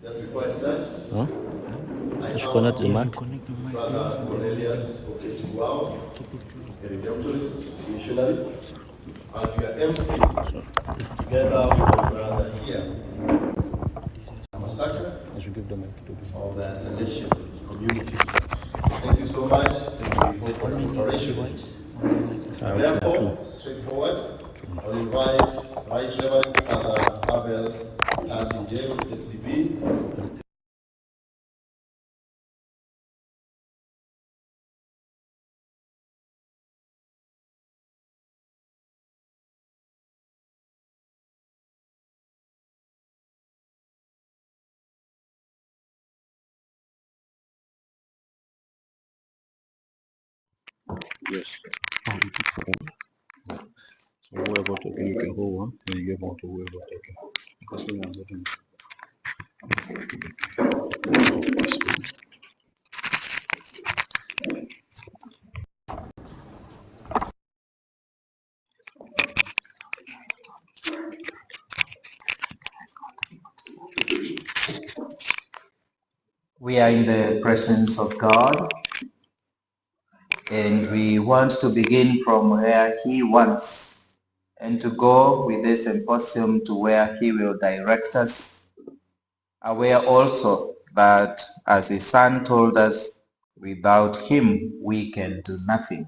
Just before I start, Huh? I You should connect the am mic. Brother Cornelius Okechuwao, a Redemptorist missionary. I'll be your MC together with my brother here, Masaka, I should give the mic to the of the Salesian community. Thank you so much, and we hope for the cooperation. Therefore, straightforward, I'll invite Right Reverend Father Abel Tabinjel, SDB. Yes. So whoever taking, you can hold one and you give one to whoever taking. Because I'm getting We are in the presence of God, and we want to begin from where He wants and to go with this symposium to where He will direct us, aware also that, as His Son told us, without Him we can do nothing.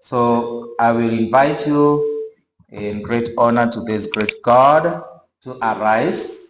So I will invite you in great honor to this great God to arise.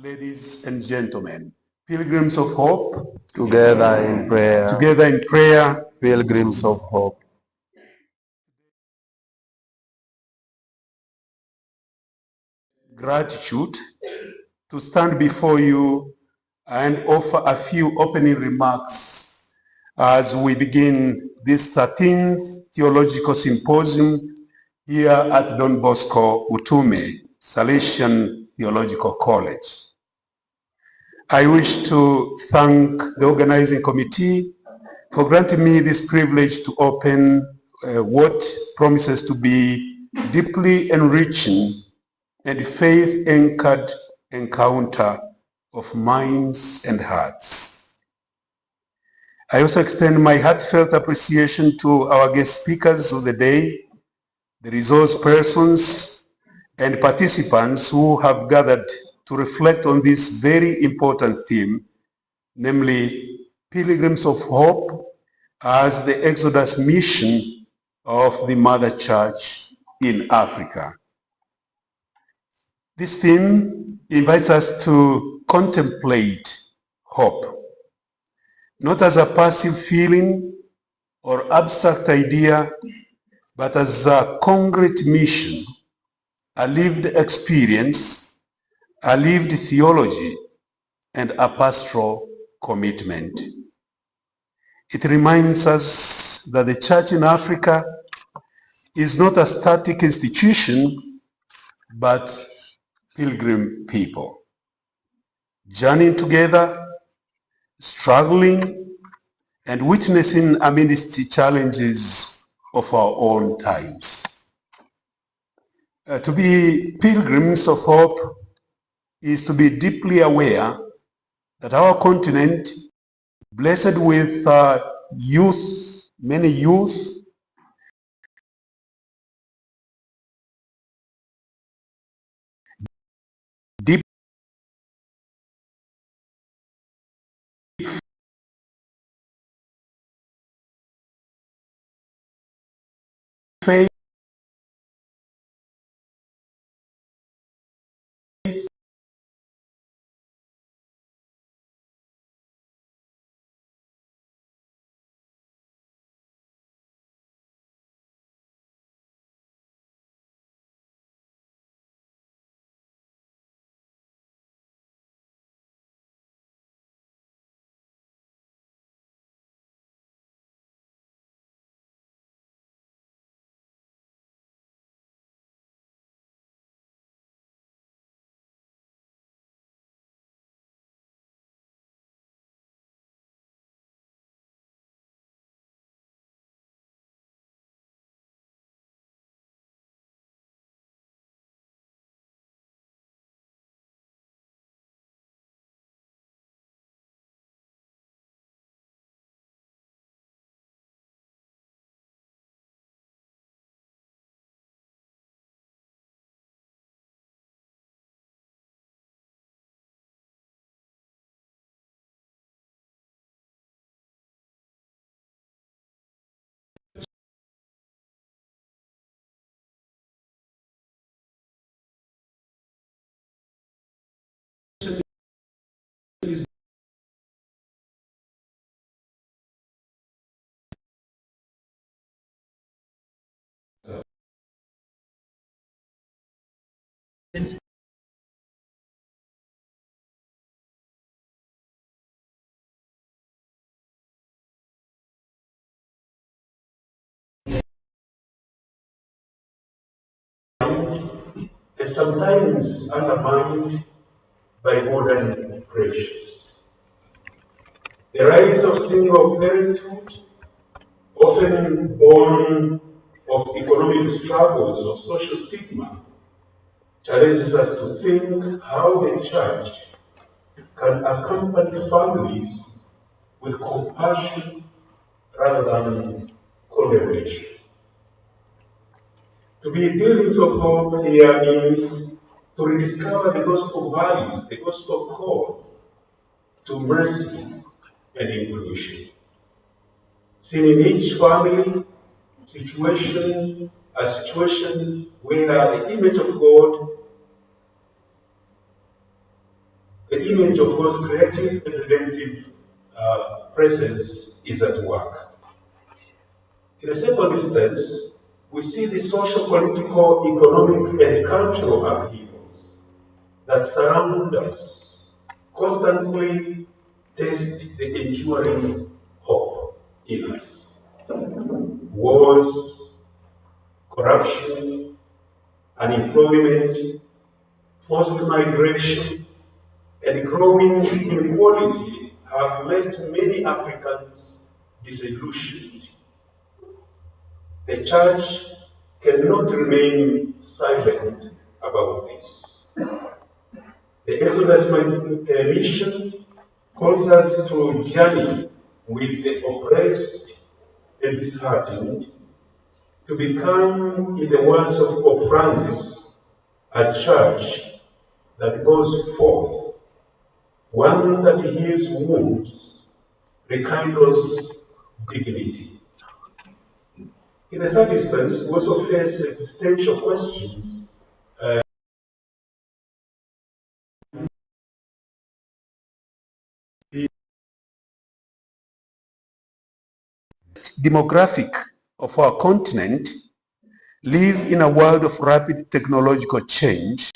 Ladies and gentlemen, pilgrims of hope, Together in prayer, together in prayer, pilgrims of hope. gratitude to stand before you and offer a few opening remarks as we begin this 13th Theological Symposium here at Don Bosco Utume Salesian Theological College. I wish to thank the organizing committee for granting me this privilege to open what promises to be deeply enriching and faith-anchored encounter of minds and hearts. I also extend my heartfelt appreciation to our guest speakers of the day, the resource persons and participants who have gathered to reflect on this very important theme, namely Pilgrims of Hope as the Exodus mission of the Mother Church in Africa. This theme invites us to contemplate hope, not as a passive feeling or abstract idea, but as a concrete mission, a lived experience, a lived theology, and a pastoral commitment. It reminds us that the Church in Africa is not a static institution, but pilgrim people, journeying together, struggling, and witnessing amidst the challenges of our own times. To be pilgrims of hope is to be deeply aware that our continent, blessed with youth, many youth, deep faith, and sometimes undermined by modern pressures. The rise of single parenthood, often born of economic struggles or social stigma, challenges us to think how the church can accompany families with compassion rather than condemnation. To be pilgrims of hope here means to rediscover the gospel values, the gospel call to mercy and inclusion. Seeing in each family situation a situation where the image of God the image of God's creative and redemptive presence is at work. In the second instance, we see the social, political, economic, and cultural upheavals that surround us constantly test the enduring hope in us. Wars, corruption, unemployment, forced migration, and growing inequality have left many Africans disillusioned. The church cannot remain silent about this. The Exodus mission calls us to journey with the oppressed and disheartened to become, in the words of Pope Francis, a church that goes forth, one that heals wounds, rekindles dignity. In the third instance, we also face existential questions. Demographic of our continent live in a world of rapid technological change.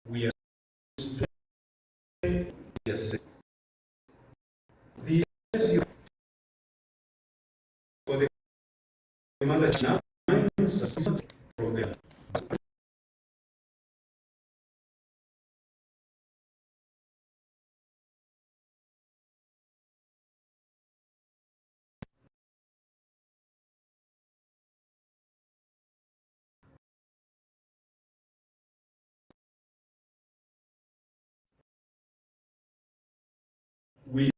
We are yes. The for the mother from them. We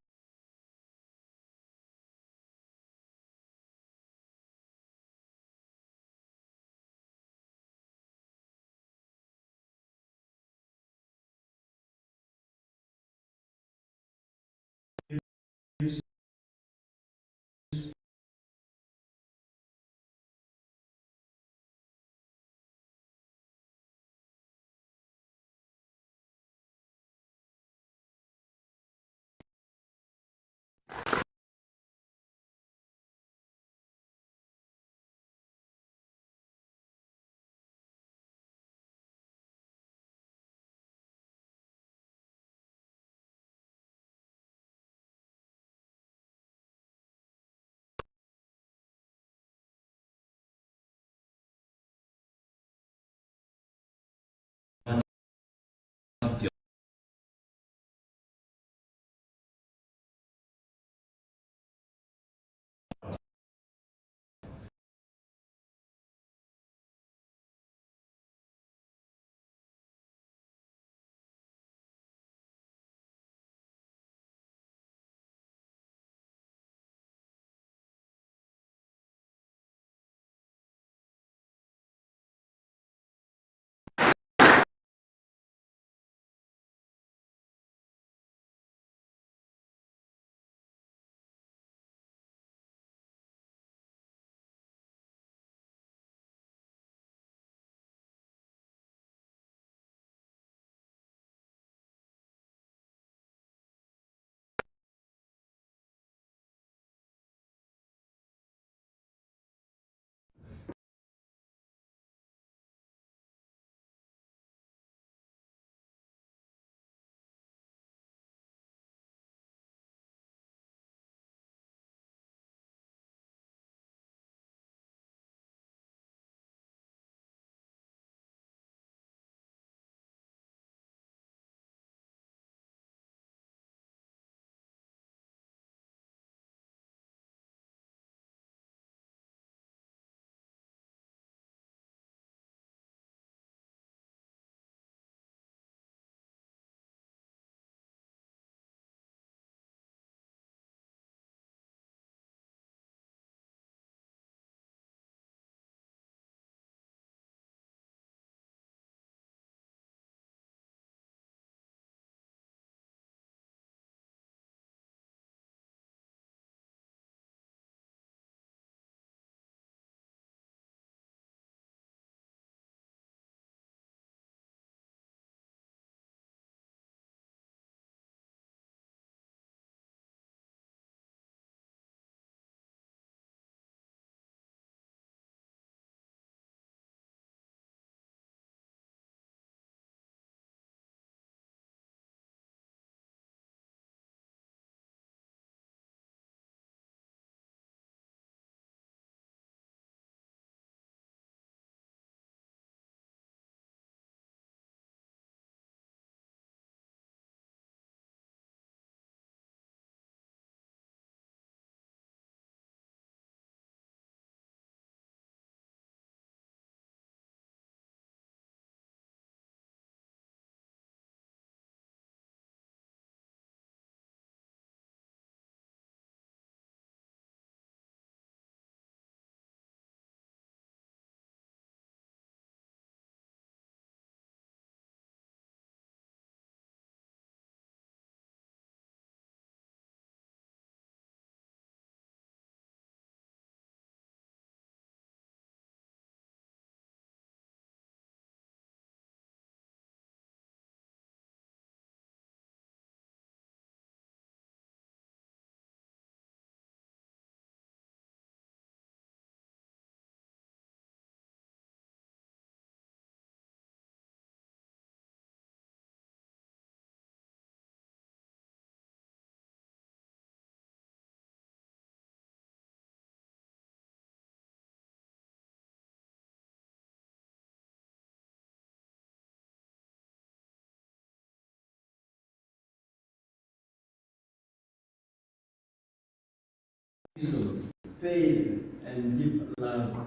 wisdom, faith, and deep love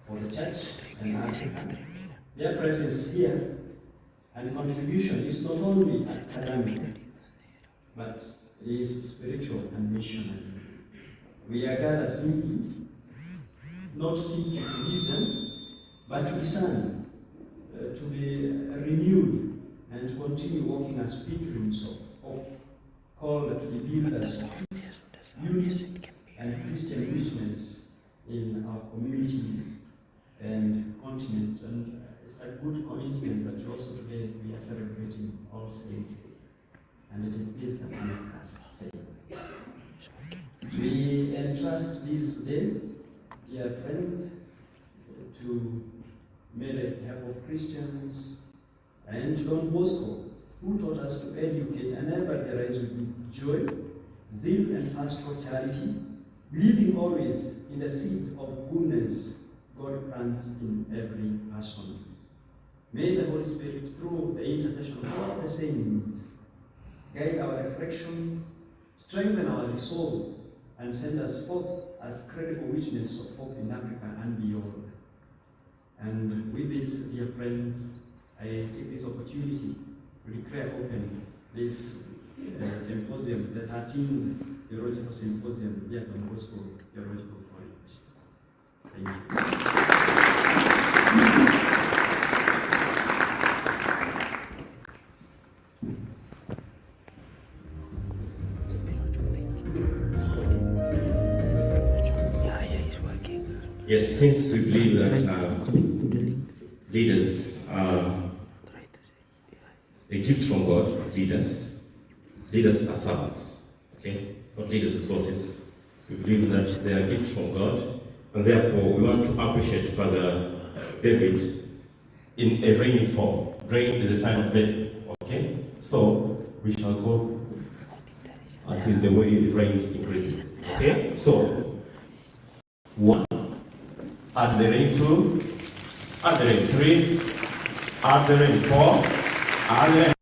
for the church and Africa. Their presence here and contribution is not only academic, but it is spiritual and missionary. We are gathered not simply to listen, but to discern, to be renewed, and to continue walking as pilgrims of hope, called to be builders of peace, unity, and Christian witness in our communities and continent. And it's a good coincidence that also today we are celebrating All Saints Day. And it is this that makes us say. We entrust this day, dear friends, to Mary, help of Christians, and to Don Bosco, who taught us to educate and evangelize with joy, zeal, and pastoral charity, believing always in the seed of goodness God plants in every person. May the Holy Spirit, through the intercession of all the saints, guide our reflection, strengthen our resolve, and send us forth as credible witness of hope in Africa and beyond. And with this, dear friends, I take this opportunity to declare open this symposium, the 13th Theological Symposium here at Don Bosco Theological College. Thank you. Yes, since we believe that leaders are a gift from God, leaders are servants, okay? Not leaders of courses. We believe that they are gifts from God, and therefore we want to appreciate Father David in a rainy form. Rain is a sign of blessing, okay? So we shall go until the way it rains increases, okay? So, 1. Add the rain 2, add the rain 3, add the rain 4, add the rain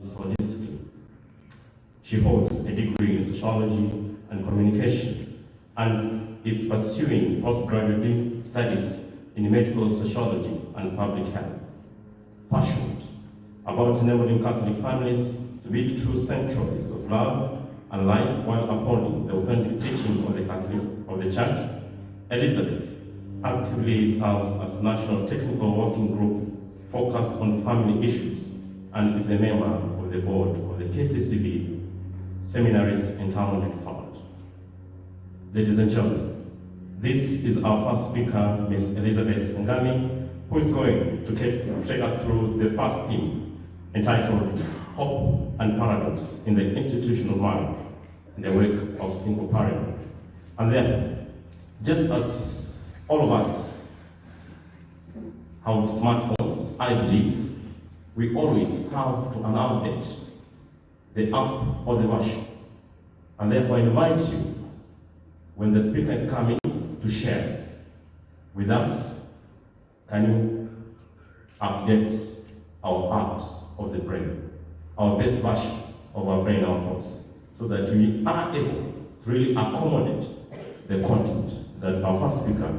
holistically. She holds a degree in sociology and communication and is pursuing postgraduate studies in medical sociology and public health. Passionate about enabling Catholic families to be true sanctuaries of love and life while upholding the authentic teaching of the Church, Elizabeth actively serves as National Technical Working Group focused on family issues and is a member of the board of the KCCB Seminaries Endowment Fund. Ladies and gentlemen, this is our first speaker, Ms. Elizabeth Ngami, who is going to take us through the first theme entitled Hope and Paradox in the Institutional Marriage in the Wake of Single Parenthood. And therefore, just as all of us have smartphones, I believe we always have to update the app or the version. And therefore I invite you, when the speaker is coming, to share with us. Can you update our apps of the brain, our best version of our brain, our thoughts, so that we are able to really accommodate the content that our first speaker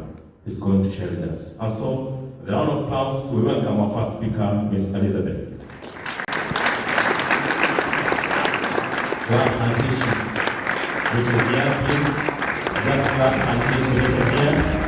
is going to share with us. And so, with a round of applause, we welcome our first speaker, Ms. Elizabeth. Grab Plantation, which is here, please. Just grab Plantation, which is here.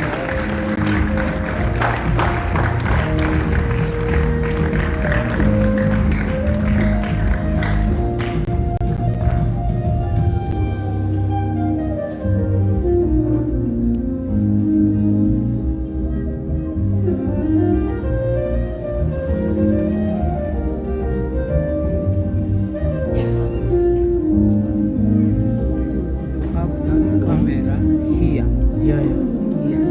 Camera here. Yeah, yeah. Here.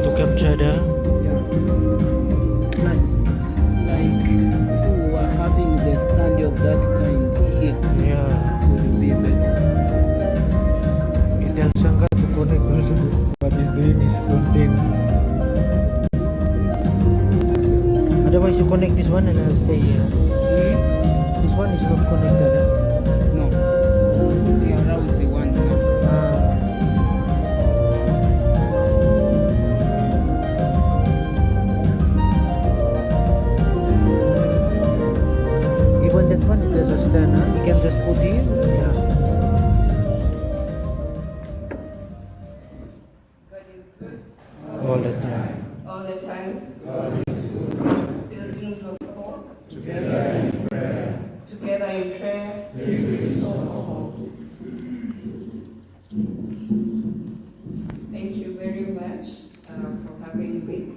To capture the Like who are having the stand of that kind here. yeah. It will be better. It tells Sangha to connect also. What is doing is something. Otherwise, you connect this one and I'll stay here. This one is not connected. No. The around the one now. Even that one, it has a stand. Huh? You can just put here. Yeah. God is good All the time. all the time. Pilgrims of hope. Together in prayer. Thank you very much for having me.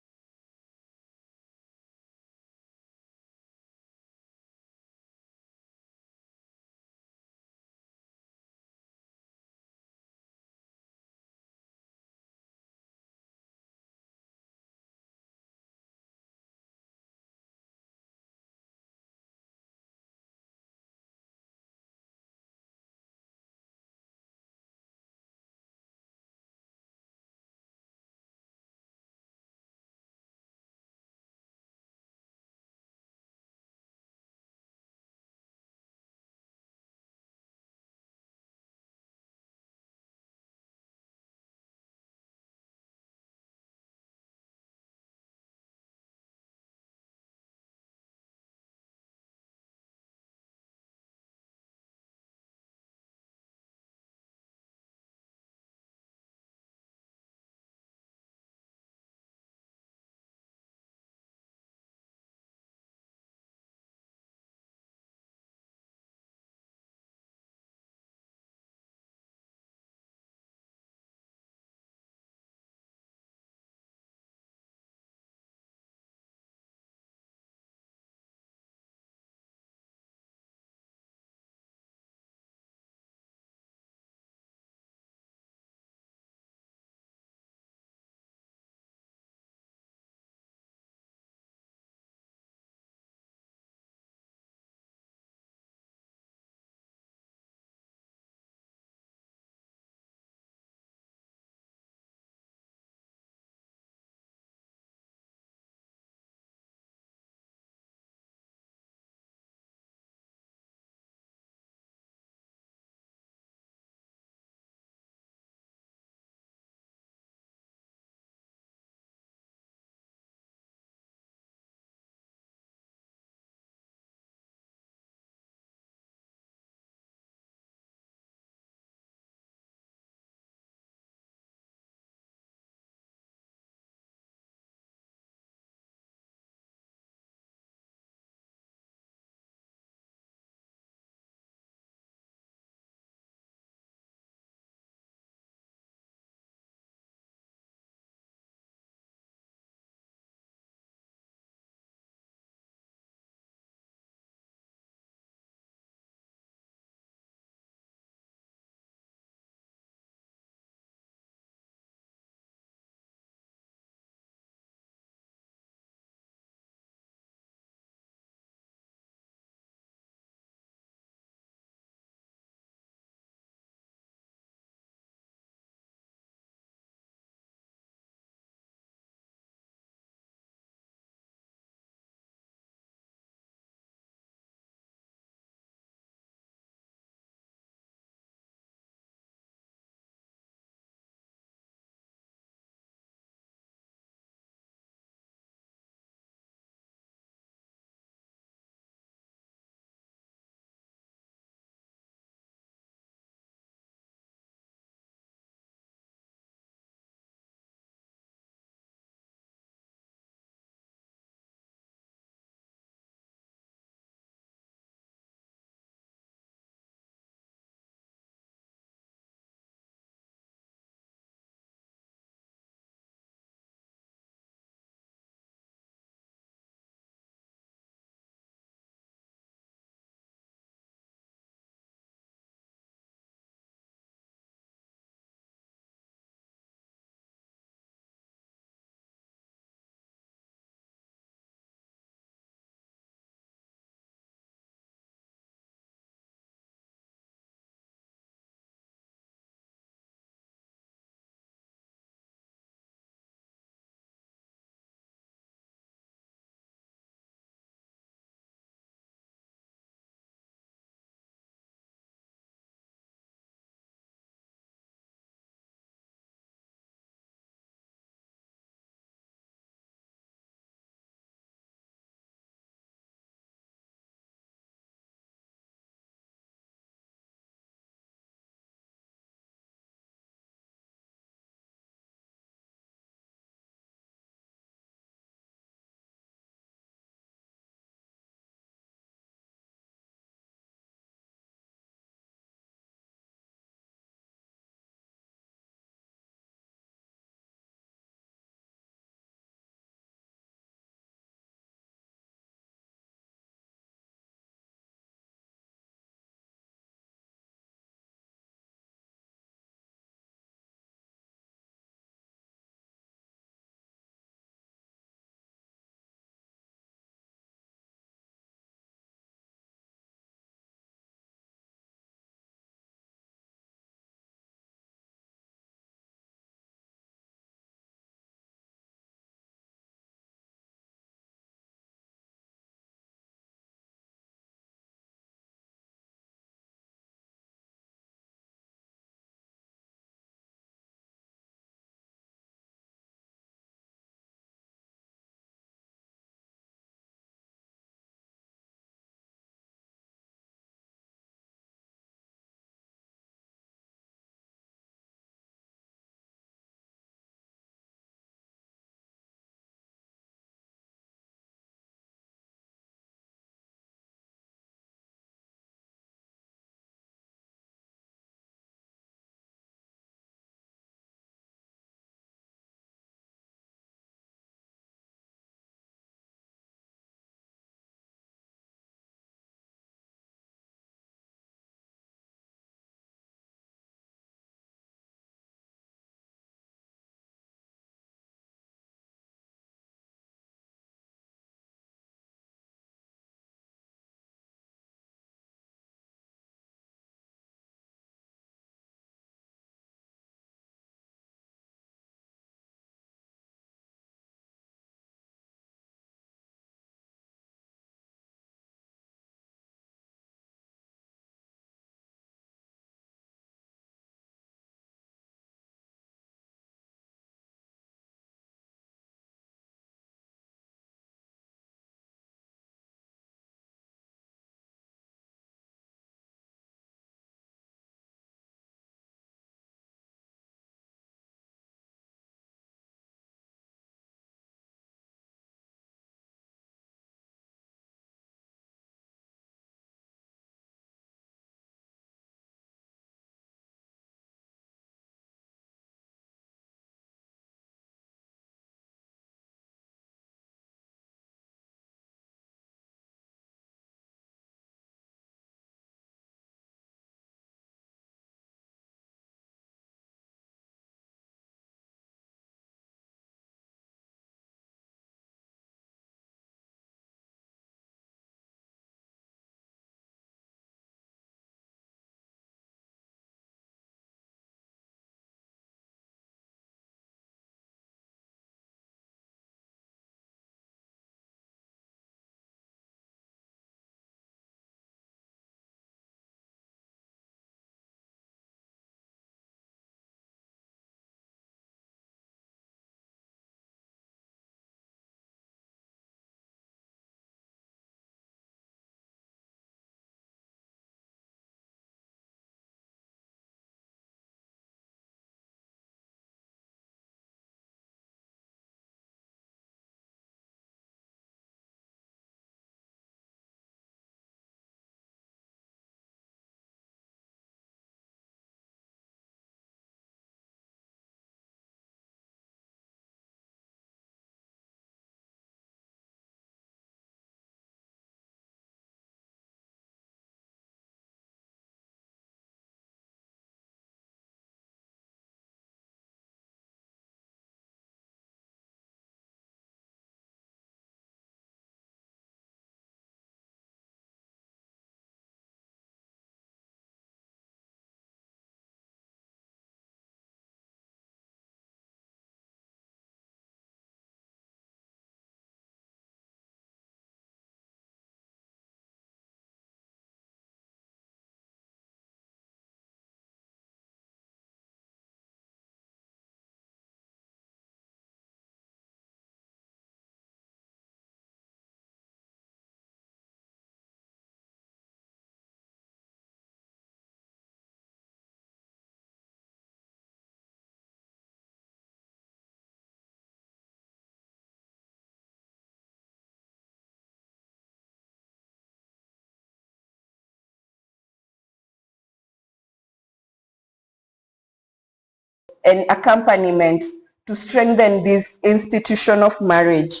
and accompaniment to strengthen this institution of marriage.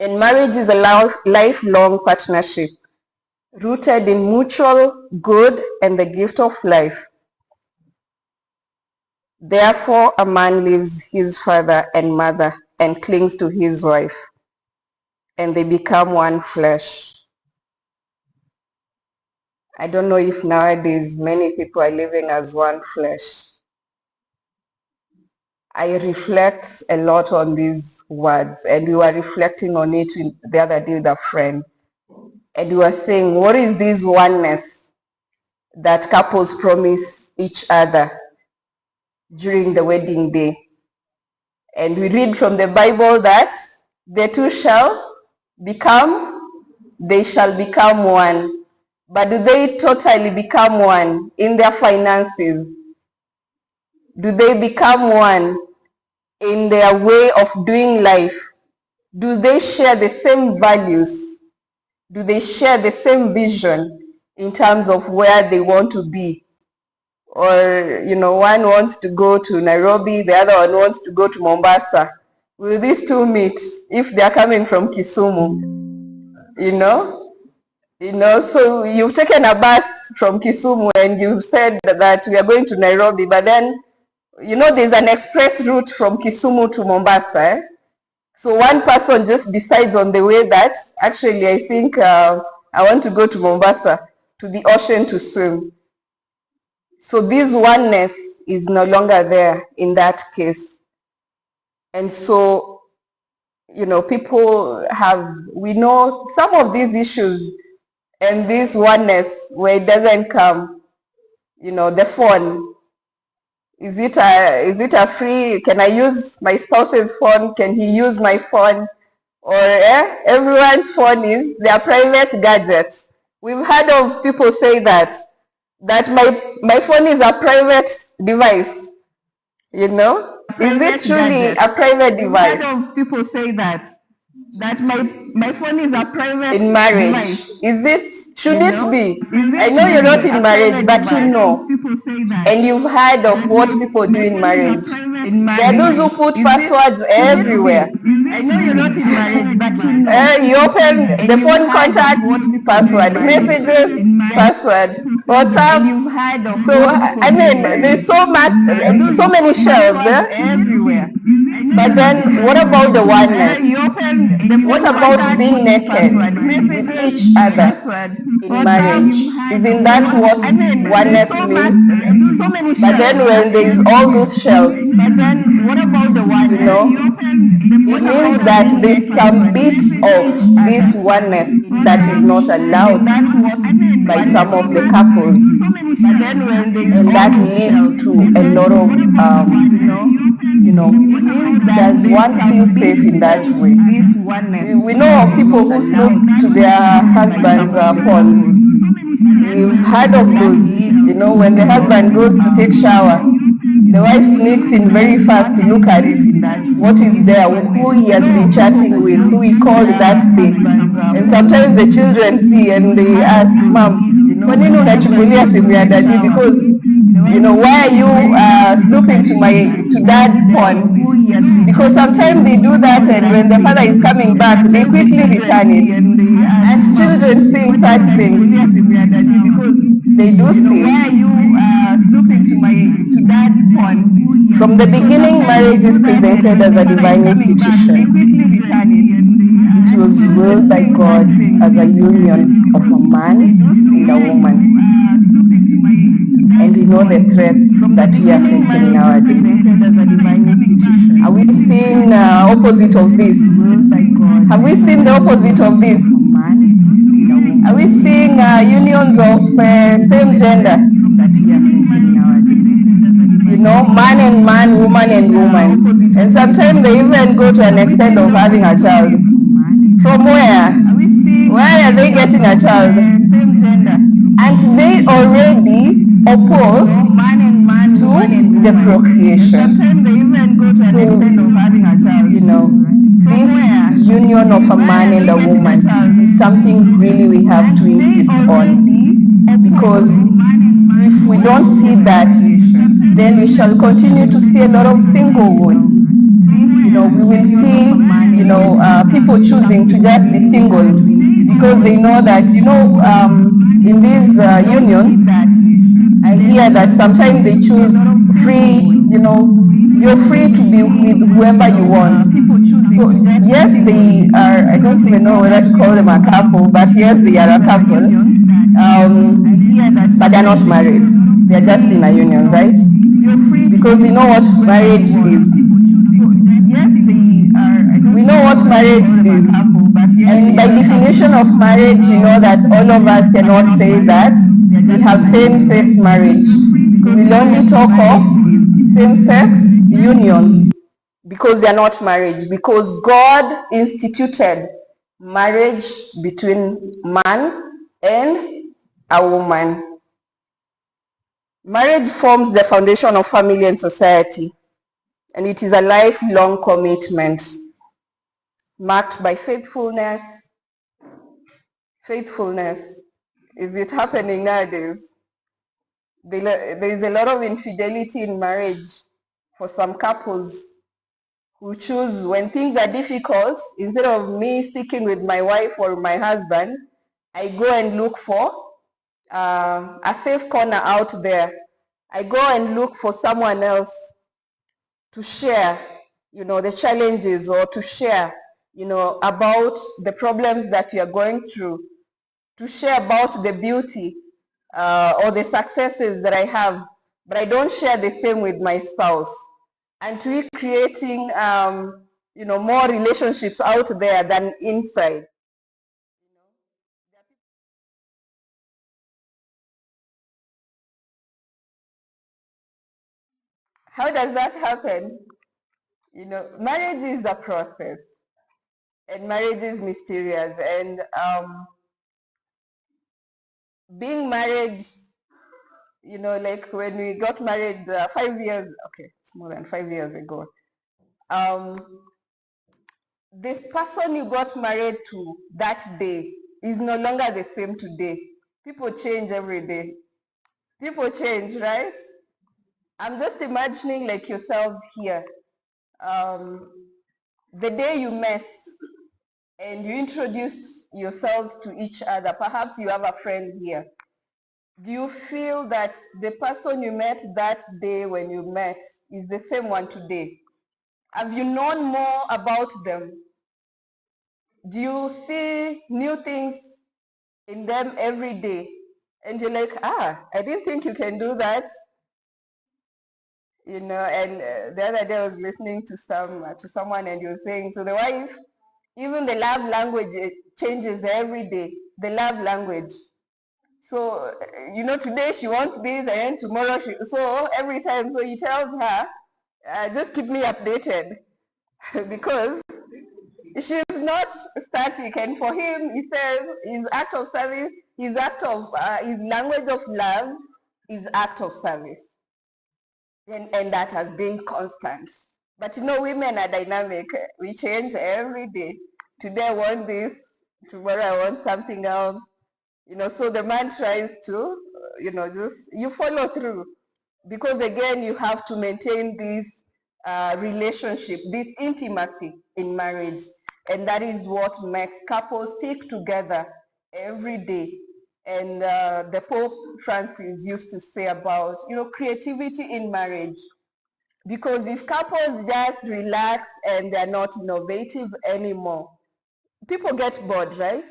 And marriage is a lifelong partnership rooted in mutual good and the gift of life. Therefore, a man leaves his father and mother and clings to his wife, and they become one flesh. I don't know if nowadays many people are living as one flesh. I reflect a lot on these words, and we were reflecting on it the other day with a friend. And we were saying, what is this oneness that couples promise each other during the wedding day? And we read from the Bible that the two shall become one. But do they totally become one in their finances? Do they become one in their way of doing life? Do they share the same values? Do they share the same vision in terms of where they want to be? Or, one wants to go to Nairobi, the other one wants to go to Mombasa. Will these two meet if they are coming from Kisumu? So you've taken a bus from Kisumu and you've said that we are going to Nairobi, but then, there's an express route from Kisumu to Mombasa. So one person just decides on the way that, actually, I think I want to go to Mombasa, to the ocean to swim. So this oneness is no longer there in that case. And so, we know some of these issues and this oneness where it doesn't come, the phone. Is it a free, can I use my spouse's phone? Can he use my phone? Or everyone's phone is their private gadget. We've heard of people say that my phone is a private device, Is it truly a private device? We've heard of people say that my phone is a private in marriage device. Should it be? I know you're not in marriage, but people say that. And you've heard of what people do in marriage. There are those who put passwords everywhere. I know you're not in marriage, but you open the phone contact, password, messages, password, WhatsApp. There's so many shelves everywhere. But then, what about the oneness? What about being naked with each other in marriage? Isn't that what oneness means? But then when there's all those shells, it means that there's some bit of this oneness that is not allowed by some of the couples. And that leads to a lot of, does one feel safe in that way? We know of people who snoop to their husband's phones. We've heard of those, when the husband goes to take shower, the wife sneaks in very fast to look at what is there, who he has been chatting with, who he called that day. And sometimes the children see and they ask, Mom, kwa nini unachukulia simu ya daddy? Because, why are you snooping to dad's phone? Because sometimes they do that, and when the father is coming back, they quickly return it. And children seeing such things, they do see. Why are you snooping to dad's phone? From the beginning, marriage is presented as a divine institution. It was willed by God as a union of a man and a woman. And we know the threats that we are facing nowadays. Are we seeing opposite of this? Have we seen the opposite of this? Are we seeing unions of same gender? Man and man, woman and woman. And sometimes they even go to an extent of having a child. From where? Where are they getting a child? And they already oppose to the procreation. Sometimes they even go to an extent of having a child. This union of a man and a woman is something really we have to insist on. Because if we don't see that, then we shall continue to see a lot of singlehood. We will see, people choosing to just be single because they know that, in these unions, I hear that sometimes they choose free, you're free to be with whoever you want. So yes, they are, I don't even know whether to call them a couple, but yes, they are a couple, but they're not married. They're just in a union, right? Because you know what marriage is. We know what marriage is. And by definition of marriage, you know that all of us cannot say that we have same-sex marriage. We will only talk of same-sex unions because they are not marriage, because God instituted marriage between man and a woman. Marriage forms the foundation of family and society, and it is a lifelong commitment marked by faithfulness. Faithfulness. Is it happening nowadays? There is a lot of infidelity in marriage for some couples who choose when things are difficult, instead of me sticking with my wife or my husband, I go and look for a safe corner out there. I go and look for someone else to share, the challenges, or to share, about the problems that you're going through, to share about the beauty or the successes that I have, but I don't share the same with my spouse. And to be creating, more relationships out there than inside. How does that happen? Marriage is a process, and marriage is mysterious. And being married, like when we got married 5 years, okay, it's more than 5 years ago. The person you got married to that day is no longer the same today. People change every day. People change, right? I'm just imagining like yourselves here. The day you met and you introduced yourselves to each other, perhaps you have a friend here. Do you feel that the person you met that day when you met is the same one today? Have you known more about them? Do you see new things in them every day? And you're like, I didn't think you can do that. And the other day I was listening to someone, and you're saying, so the wife, even the love language, it changes every day, the love language. So, today she wants this, and tomorrow so every time, so he tells her, just keep me updated, because she's not static. And for him, he says his act of service, his language of love is act of service. And that has been constant. But women are dynamic. We change every day. Today I want this, tomorrow I want something else. So the man tries to, you follow through. Because again, you have to maintain this relationship, this intimacy in marriage. And that is what makes couples stick together every day. And the Pope Francis used to say about, creativity in marriage. Because if couples just relax and they're not innovative anymore, people get bored, right?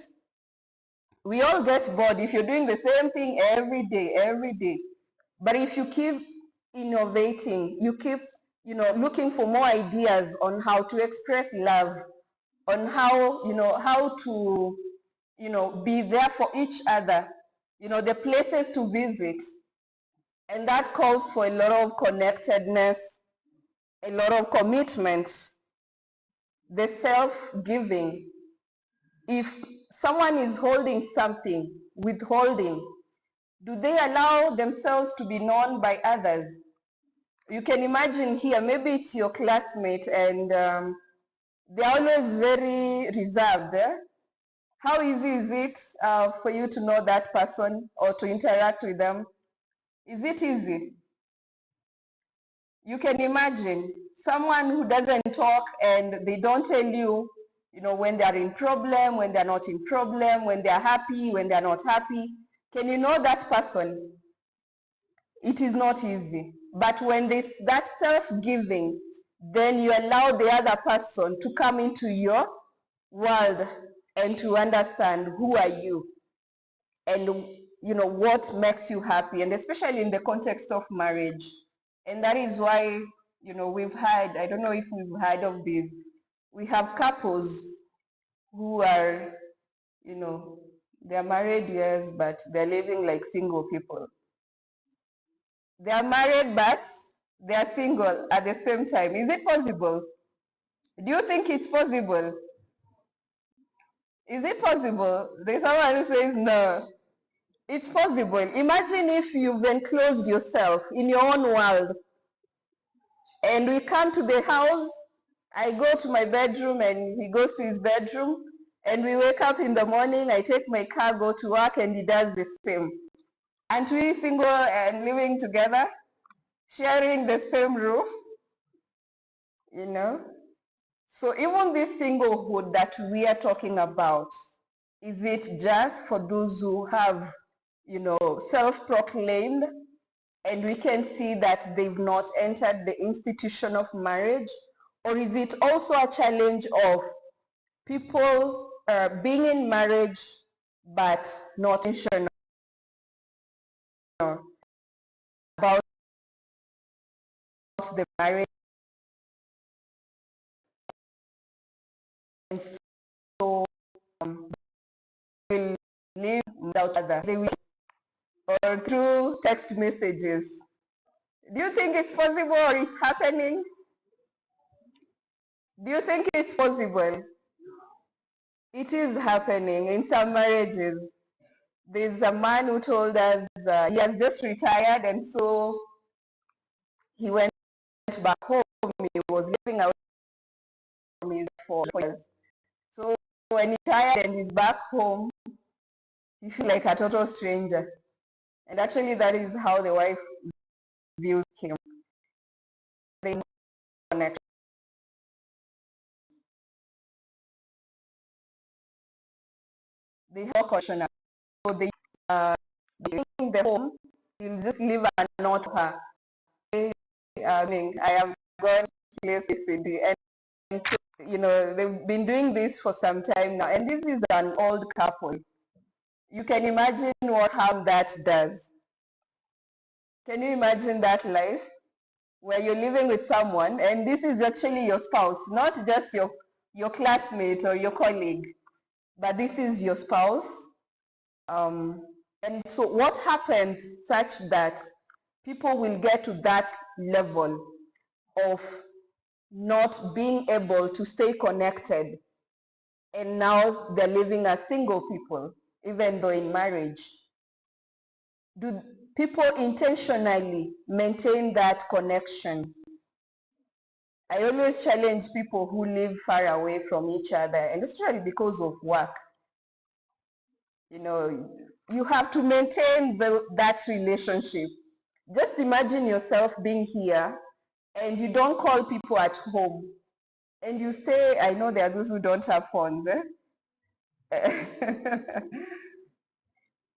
We all get bored if you're doing the same thing every day. But if you keep innovating, you keep, looking for more ideas on how to express love, on how, how to, be there for each other, the places to visit. And that calls for a lot of connectedness, a lot of commitment, the self-giving. If someone is holding something, withholding, do they allow themselves to be known by others? You can imagine here, maybe it's your classmate, and they're always very reserved. How easy is it for you to know that person or to interact with them? Is it easy? You can imagine someone who doesn't talk and they don't tell you, when they're in problem, when they're not in problem, when they're happy, when they're not happy. Can you know that person? It is not easy. But when there's that self-giving, then you allow the other person to come into your world and to understand who are you and what makes you happy, and especially in the context of marriage. And that is why we've had, I don't know if we've heard of this, we have couples who are they're married, yes, but they're living like single people. They are married but they are single at the same time. Is it possible? Do you think it's possible? Is it possible? There's someone who says no. It's possible. Imagine if you've enclosed yourself in your own world and we come to the house, I go to my bedroom and he goes to his bedroom, and we wake up in the morning, I take my car, go to work, and he does the same. Aren't we single and living together, sharing the same roof? So even this singlehood that we are talking about, is it just for those who have self-proclaimed, and we can see that they've not entered the institution of marriage? Or is it also a challenge of people being in marriage but not intentional about the marriage, and so will live without other? They will, or through text messages. Do you think it's possible, or it's happening? Do you think it's possible? It is happening in some marriages. There's a man who told us he has just retired, and so he went back home. He was living away from his for years. So when he's tired and he's back home, he feels like a total stranger. And actually, that is how the wife views him. They connect. They have connection. So they in the home, he'll just leave a note to her. I am going to place this in the end. They've been doing this for some time now, and this is an old couple. You can imagine what harm that does. Can you imagine that life where you're living with someone and this is actually your spouse, not just your classmate or your colleague, but this is your spouse? And so what happens such that people will get to that level of not being able to stay connected, and now they're living as single people, even though in marriage? Do people intentionally maintain that connection? I always challenge people who live far away from each other, and especially because of work. You have to maintain that relationship. Just imagine yourself being here and you don't call people at home, and you say, I know there are those who don't have phones,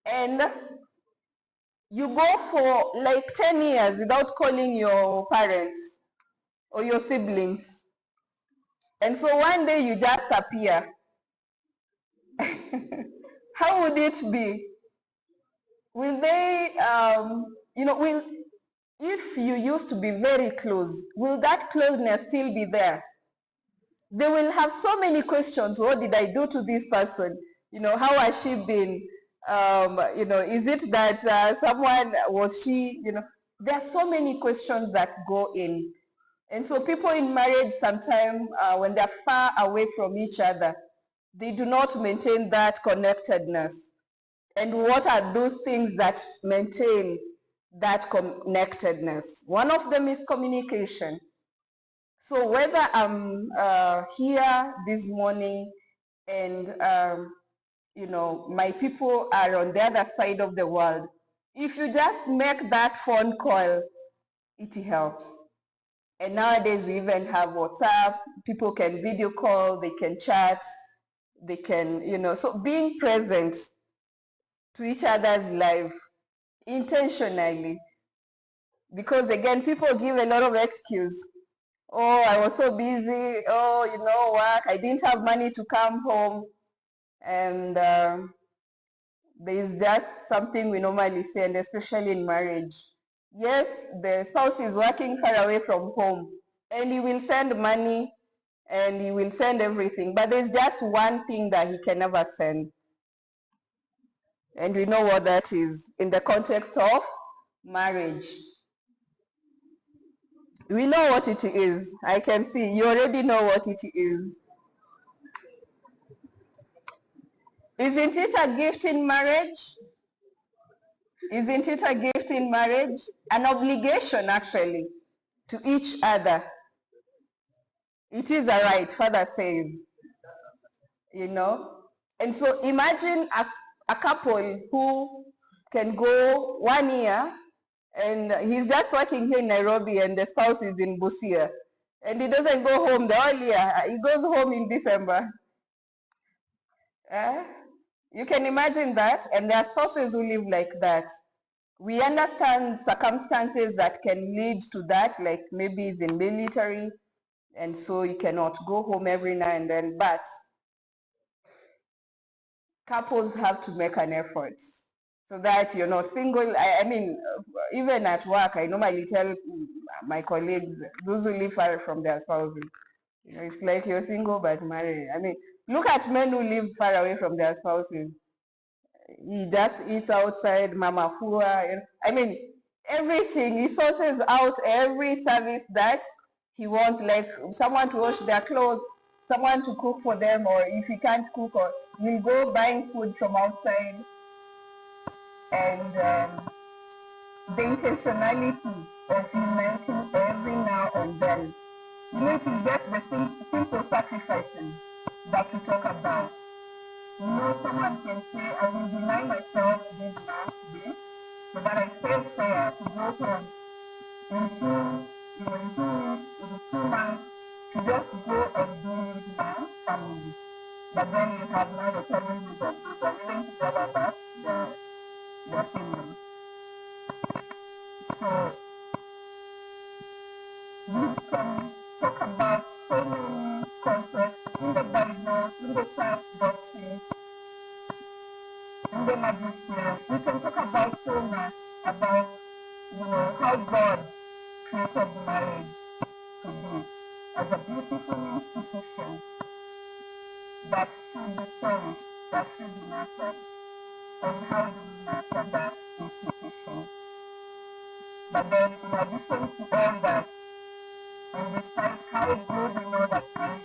and you go for like 10 years without calling your parents or your siblings, and so one day you just appear. How would it be? Will they, if you used to be very close, will that closeness still be there? They will have so many questions. What did I do to this person? How has she been? Is it that was she? There are so many questions that go in. And so people in marriage sometimes, when they're far away from each other, they do not maintain that connectedness. And what are those things that maintain that connectedness? One of them is communication. So whether I'm here this morning and my people are on the other side of the world, if you just make that phone call, it helps. And nowadays we even have WhatsApp. People can video call, they can chat, they can, so being present to each other's life intentionally. Because again, people give a lot of excuse. Oh, I was so busy. Oh, work. I didn't have money to come home. And there's just something we normally say, and especially in marriage. Yes, the spouse is working far away from home, and he will send money, and he will send everything. But there's just one thing that he can never send. And we know what that is in the context of marriage. We know what it is. I can see you already know what it is. Isn't it a gift in marriage? Isn't it a gift in marriage? An obligation, actually, to each other. It is a right, Father says. And so imagine a couple who can go 1 year and he's just working here in Nairobi and the spouse is in Busia. And he doesn't go home the whole year. He goes home in December. You can imagine that. And there are spouses who live like that. We understand circumstances that can lead to that, like maybe he's in military, and so he cannot go home every now and then. But couples have to make an effort so that you're not single. I mean, even at work, I normally tell my colleagues, those who live far from their spouses, it's like you're single but married. I mean, look at men who live far away from their spouses. He just eats outside, mama fua. I mean, everything. He sources out every service that he wants, like someone to wash their clothes, someone to cook for them, or if he can't cook, or he'll go buying food from outside. And the intentionality of uniting every now and then. You need to get the simple sacrifices that we talk about. Someone can say, I will deny myself this month, this, so that I save prayer to go home in 2 months, to just go and do with my family. But then you have now the challenges of those are willing to gather back their feelings. So we can talk about so many concepts in the Bible, in the church doctrine, in the magisterium. We can talk about so much about how God created marriage to be as a beautiful institution that should be cherished, that should be nurtured, and how do we nurture that institution. But then in addition to all that, and despite how good we know that marriage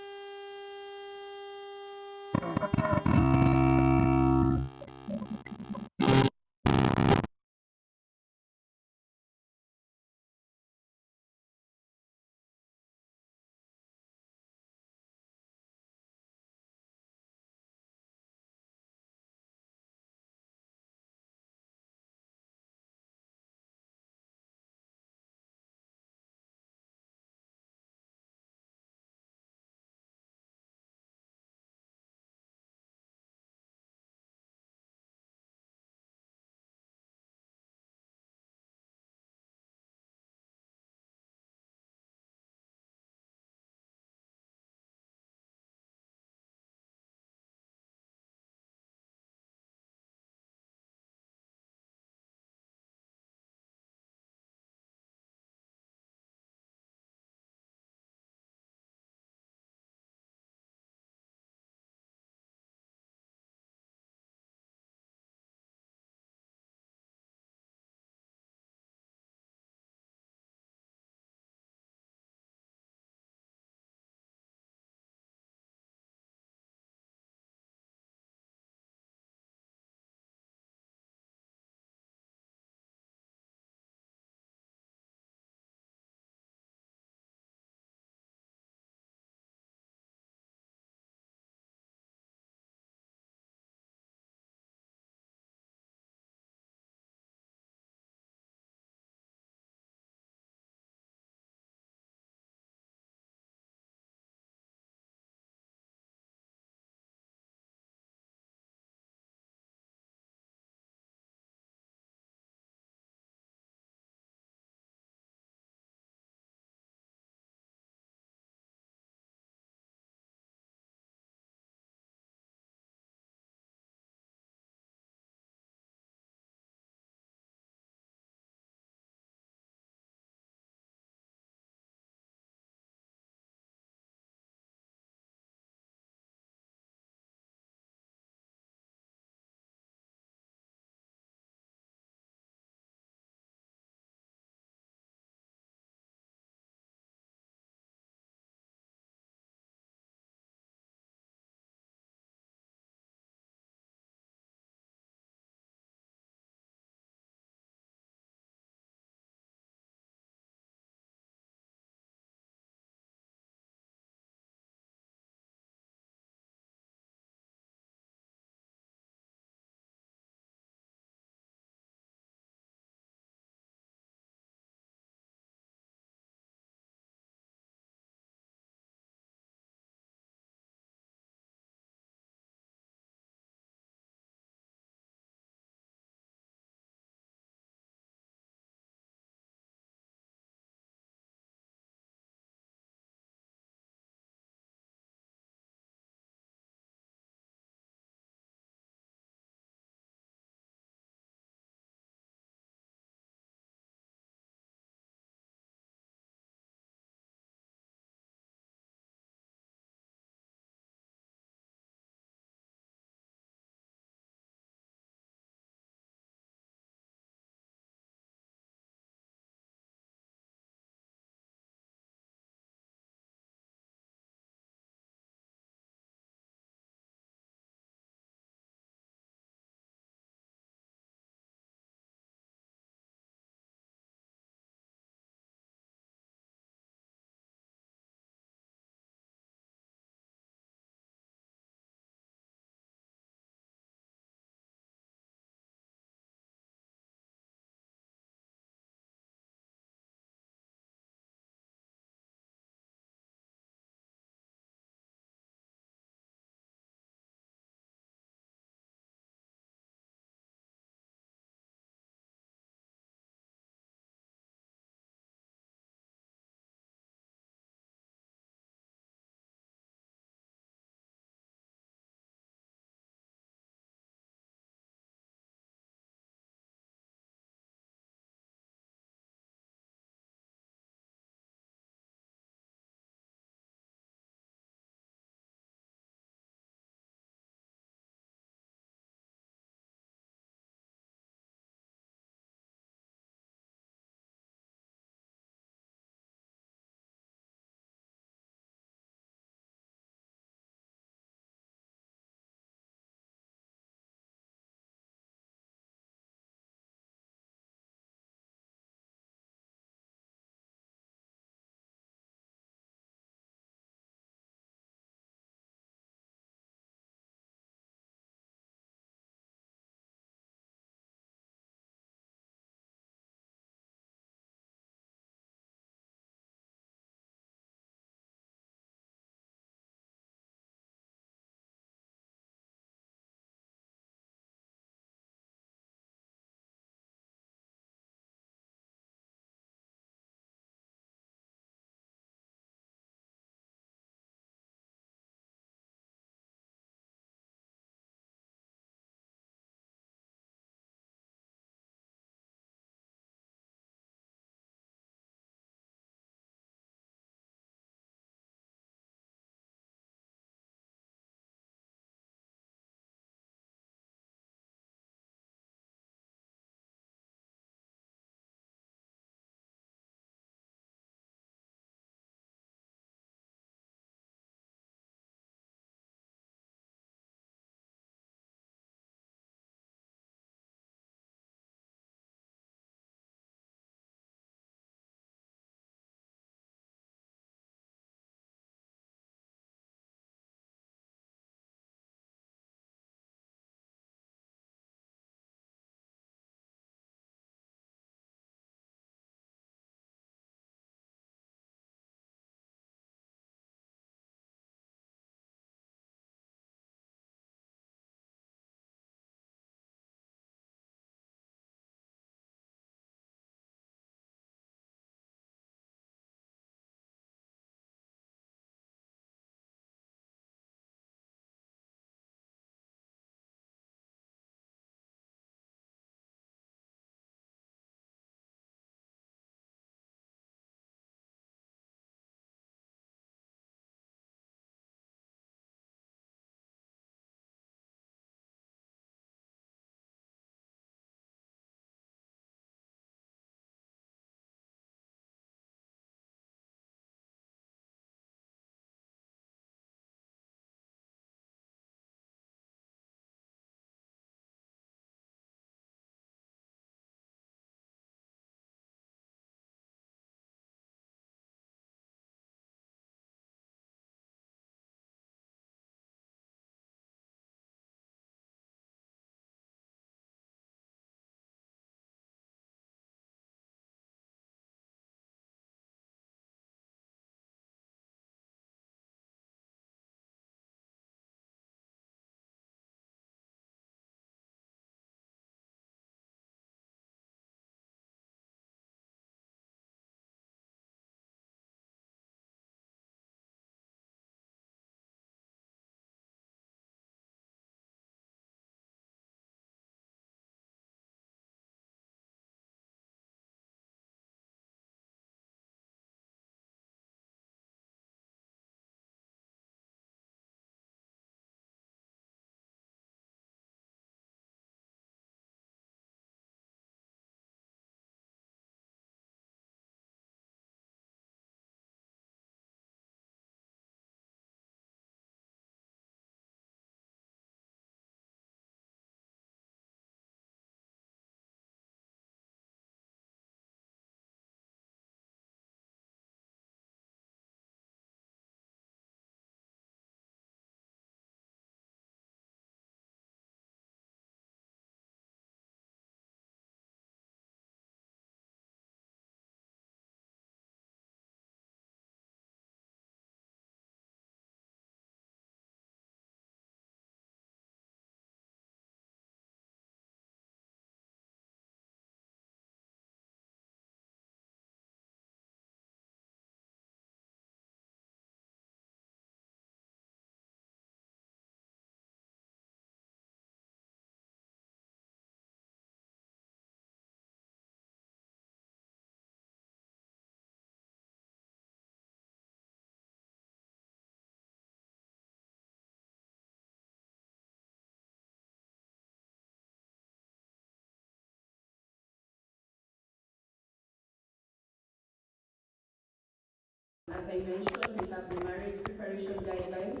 As I mentioned, we have the marriage preparation guidelines.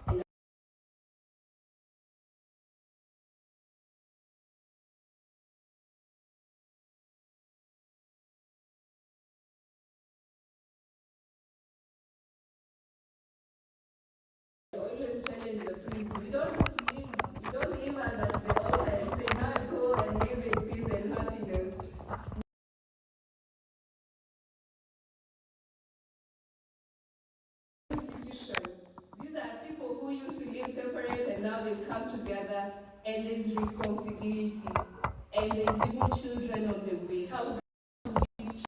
And I always challenge the priests, you don't leave us at the altar and say, now go and live in peace and happiness. These are people who used to live separate and now they've come together, and there's responsibility, and there's even children on the way. How do we change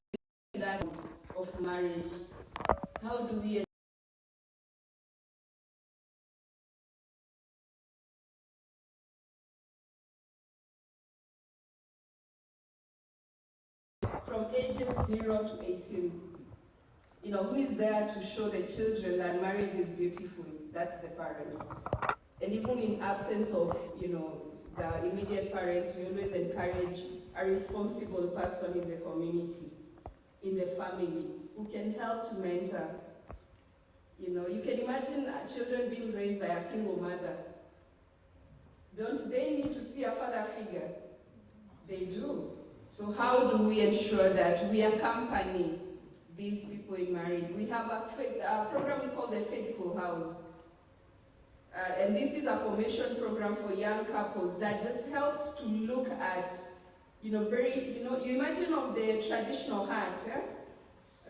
that of marriage? How do we from ages 0 to 18? Who is there to show the children that marriage is beautiful? That's the parents. And even in absence of, the immediate parents, we always encourage a responsible person in the community, in the family, who can help to mentor. You can imagine children being raised by a single mother. Don't they need to see a father figure? They do. So how do we ensure that we accompany these people in marriage? We have a program we call the Faithful House. And this is a formation program for young couples that just helps to look at, you imagine of the traditional hat,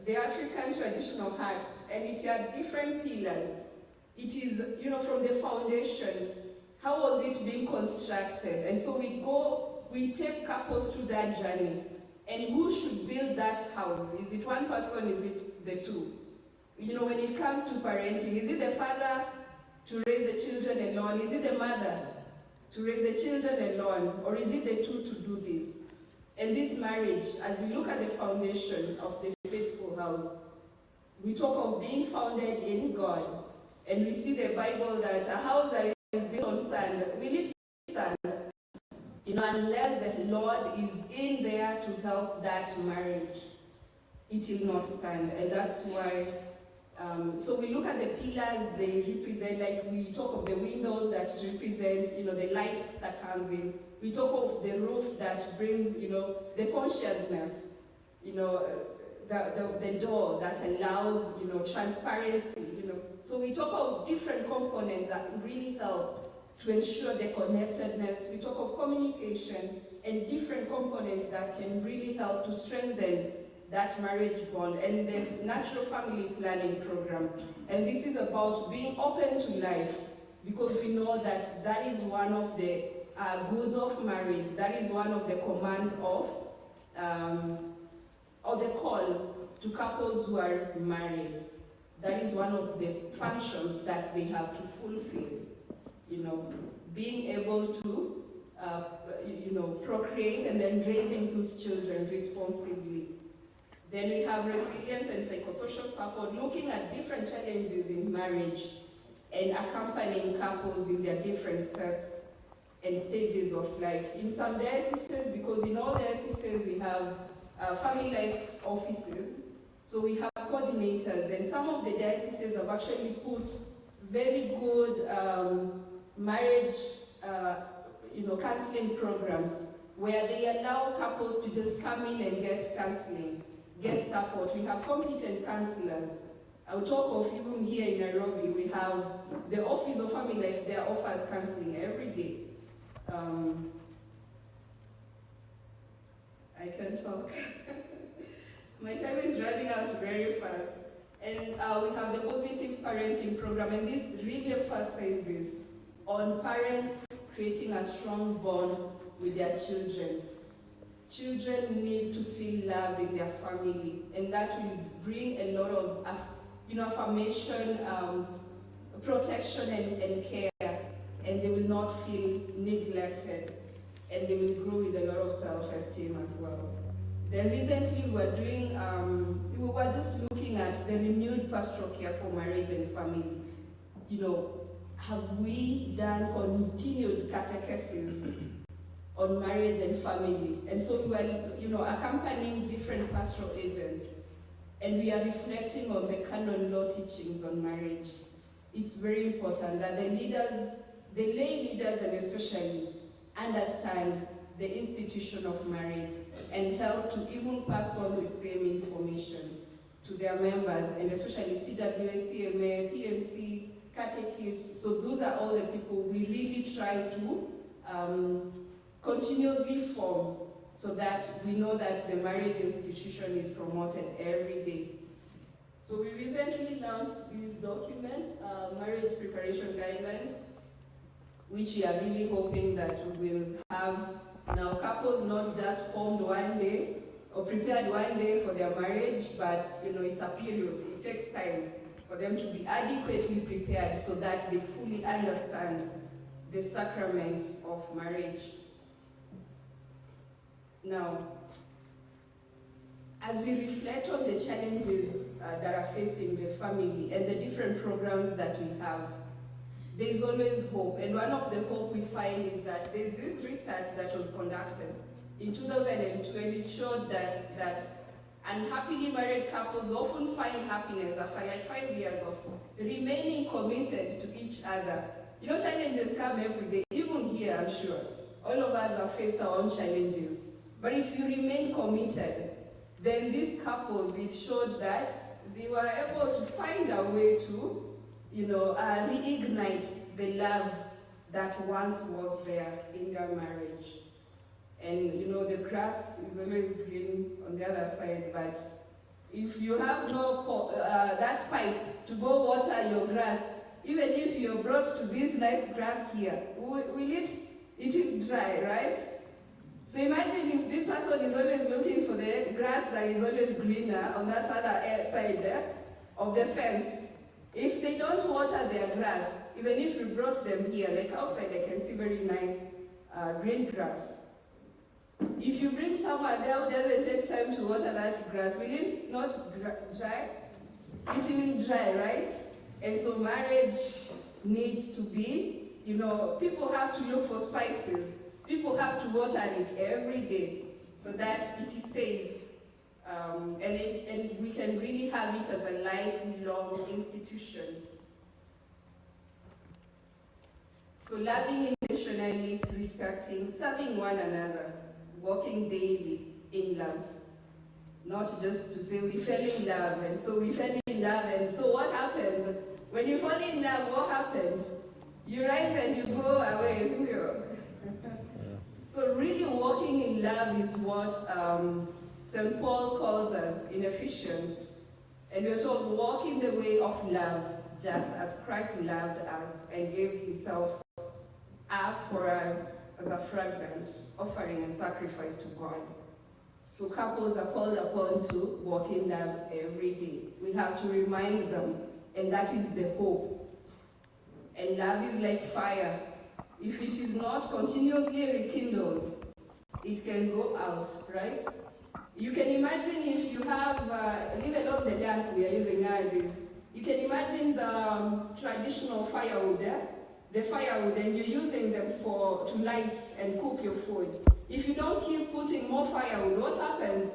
the African traditional hat, and it had different pillars. It is, from the foundation, how was it being constructed? And so we take couples through that journey. And who should build that house? Is it one person? Is it the two? When it comes to parenting, is it the father to raise the children alone? Is it the mother to raise the children alone? Or is it the two to do this? And this marriage, as you look at the foundation of the Faithful House, we talk of being founded in God. And we see the Bible that a house that is built on sand, will it stand? Unless the Lord is in there to help that marriage, it will not stand. And that's why, so we look at the pillars, they represent, like we talk of the windows that represent, the light that comes in. We talk of the roof that brings, the consciousness, the door that allows, transparency, So we talk of different components that really help to ensure the connectedness. We talk of communication and different components that can really help to strengthen that marriage bond, and the natural family planning program. And this is about being open to life, because we know that that is one of the goods of marriage. That is one of the commands of, or the call to couples who are married. That is one of the functions that they have to fulfill. Being able to, procreate and then raising those children responsibly. Then we have resilience and psychosocial support, looking at different challenges in marriage and accompanying couples in their different steps and stages of life. In some dioceses, because in all dioceses we have family life offices, so we have coordinators, and some of the dioceses have actually put very good marriage counseling programs where they allow couples to just come in and get counseling, get support. We have competent counselors. I'll talk of even here in Nairobi, we have the Office of Family Life, there offers counseling every day. I can talk. My time is running out very fast. And we have the positive parenting program, and this really emphasizes on parents creating a strong bond with their children. Children need to feel love in their family, and that will bring a lot of affirmation, protection and care, and they will not feel neglected, and they will grow with a lot of self-esteem as well. Then recently we were just looking at the renewed pastoral care for marriage and family. Have we done continued catechesis on marriage and family? And so we were, accompanying different pastoral agents and we are reflecting on the canon law teachings on marriage. It's very important that the lay leaders and especially understand the institution of marriage and help to even pass on the same information to their members, and especially CWA, CMA, PMC, catechists. So those are all the people we really try to continuously form so that we know that the marriage institution is promoted every day. So we recently launched this document, Marriage Preparation Guidelines, which we are really hoping that we will have now couples not just formed one day or prepared one day for their marriage, but it's a period. It takes time for them to be adequately prepared so that they fully understand the sacrament of marriage. Now, as we reflect on the challenges that are facing the family and the different programs that we have, there's always hope. And one of the hope we find is that there's this research that was conducted in 2002, and it showed that unhappily married couples often find happiness after like 5 years of remaining committed to each other. Challenges come every day, even here, I'm sure. All of us have faced our own challenges. But if you remain committed, then these couples, it showed that they were able to find a way to, reignite the love that once was there in their marriage. And the grass is always green on the other side, but if you have no that pipe to go water your grass, even if you're brought to this nice grass here, will it dry, right? So imagine if this person is always looking for the grass that is always greener on that other side there of the fence. If they don't water their grass, even if we brought them here, like outside they can see very nice green grass. If you bring someone there who doesn't take time to water that grass, will it not dry? It will dry, right? And so marriage needs to be, people have to look for spices. People have to water it every day so that it stays. And we can really have it as a lifelong institution. So loving intentionally, respecting, serving one another, walking daily in love. Not just to say we fell in love, and so we fell in love, and so what happened? When you fall in love, what happened? You rise and you go away, isn't it? So really walking in love is what St. Paul calls us in Ephesians. And we're told, walk in the way of love, just as Christ loved us and gave himself up for us as a fragrant offering and sacrifice to God. So couples are called upon to walk in love every day. We have to remind them, and that is the hope. And love is like fire. If it is not continuously rekindled, it can go out, right? You can imagine if you have, leave alone the gas we are using nowadays, you can imagine the traditional firewood, the firewood, and you're using them to light and cook your food. If you don't keep putting more firewood, what happens?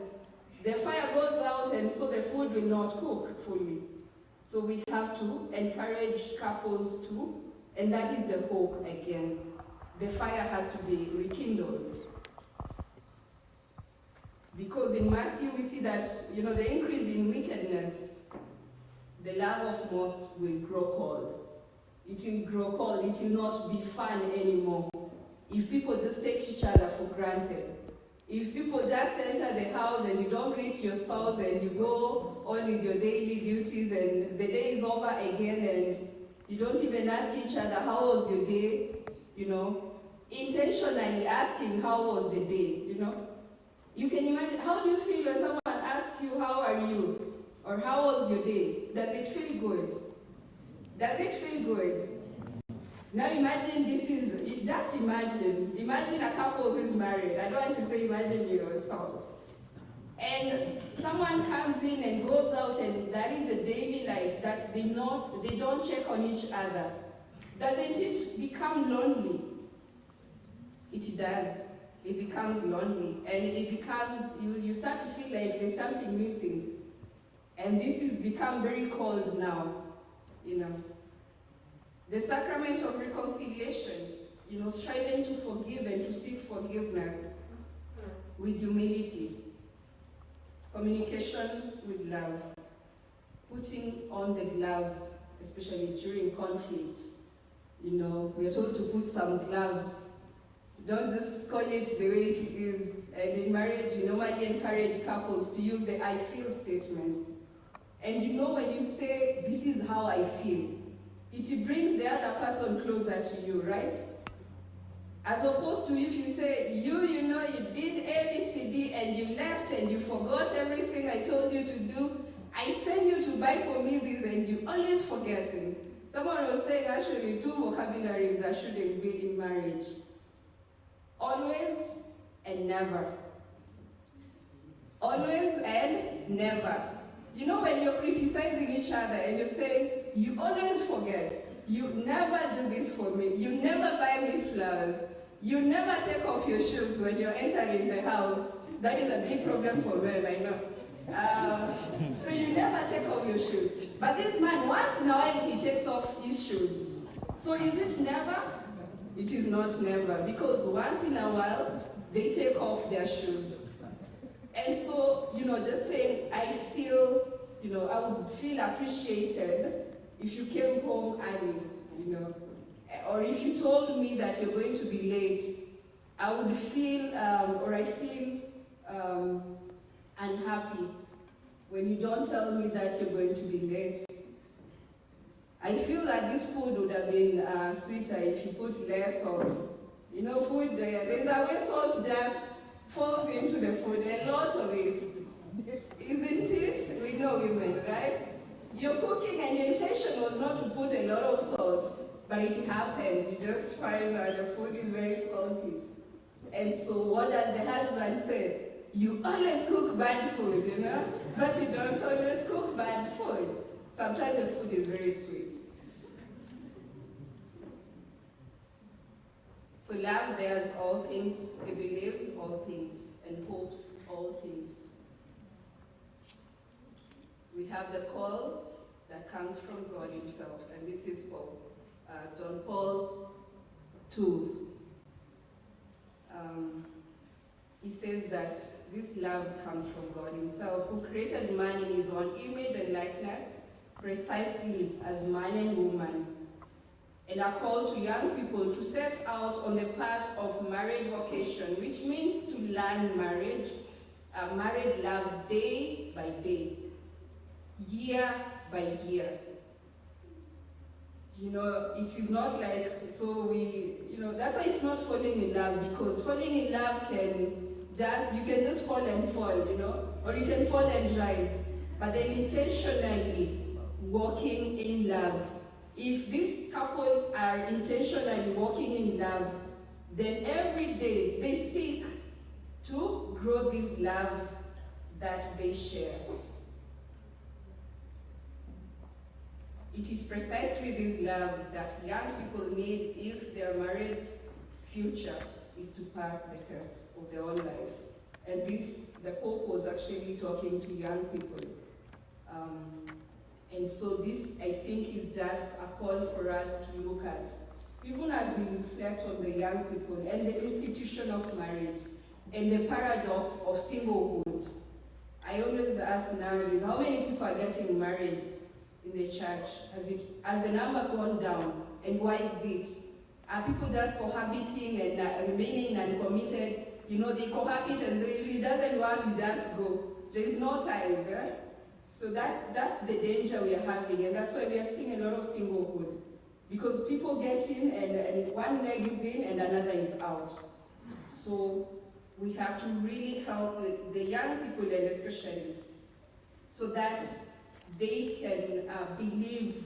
The fire goes out, and so the food will not cook fully. So we have to encourage couples to, and that is the hope again. The fire has to be rekindled. Because in Matthew we see that, the increase in wickedness, the love of most will grow cold. It will grow cold, it will not be fun anymore. If people just take each other for granted. If people just enter the house and you don't greet your spouse and you go on with your daily duties and the day is over again and you don't even ask each other, how was your day? Intentionally asking how was the day, You can imagine, how do you feel when someone asks you, how are you? Or how was your day? Does it feel good? Does it feel good? Now imagine just imagine a couple who's married. I don't want to say imagine your spouse. And someone comes in and goes out and that is a daily life that they don't check on each other. Doesn't it become lonely? It does. It becomes lonely and it becomes, you start to feel like there's something missing. And this has become very cold now, you know. The sacrament of reconciliation, you know, striving to forgive and to seek forgiveness with humility, communication with love, putting on the gloves, especially during conflict. You know, we are told to put some gloves. Don't just call it the way it is. And in marriage, we normally encourage couples to use the I feel statement. And you know, when you say, this is how I feel, it brings the other person closer to you, right? As opposed to if you say, you know, you did ABCD and you left and you forgot everything I told you to do. I sent you to buy for me this and you always forget it. Someone was saying actually 2 vocabularies that shouldn't be in marriage. Always and never. Always and never. You know, when you're criticizing each other and you say, you always forget, you never do this for me, you never buy me flowers, you never take off your shoes when you're entering the house. That is a big problem for men, I know. So you never take off your shoes. But this man, once in a while, he takes off his shoes. So is it never? It is not never, because once in a while, they take off their shoes. And so, you know, just saying, I feel, you know, I would feel appreciated if you came home early, you know, or if you told me that you're going to be late, I would feel, I feel unhappy when you don't tell me that you're going to be late. I feel that this food would have been sweeter if you put less salt. You know, food, there's a way salt just falls into the food, a lot of it. Isn't it? We know women, right? You're cooking and your intention was not to put a lot of salt, but it happened. You just find that the food is very salty. And so what does the husband say? You always cook bad food, you know? But you don't always cook bad food. Sometimes the food is very sweet. So love bears all things, it believes all things, and hopes all things. We have the call that comes from God himself, and this is for John Paul II. He says that this love comes from God himself, who created man in his own image and likeness, precisely as man and woman, and are called to young people to set out on the path of married vocation, which means to learn marriage, married love day by day, year by year. You know, it is not like, so we, you know, that's why it's not falling in love, because falling in love you can just fall and fall, you know, or you can fall and rise, but then intentionally walking in love. If this couple are intentionally walking in love, then every day they seek to grow this love that they share. It is precisely this love that young people need if their married future is to pass the tests of their own life. And the Pope was actually talking to young people. And so this, I think, is just a call for us to look at, even as we reflect on the young people and the institution of marriage and the paradox of singlehood. I always ask nowadays, how many people are getting married in the church? Has the number gone down? And why is it? Are people just cohabiting and remaining uncommitted? You know, they cohabit and say, if it doesn't work, you just go. There's no time there. So that's the danger we are having, and that's why we are seeing a lot of singlehood. Because people get in and one leg is in and another is out. So we have to really help the young people, and especially, so that they can believe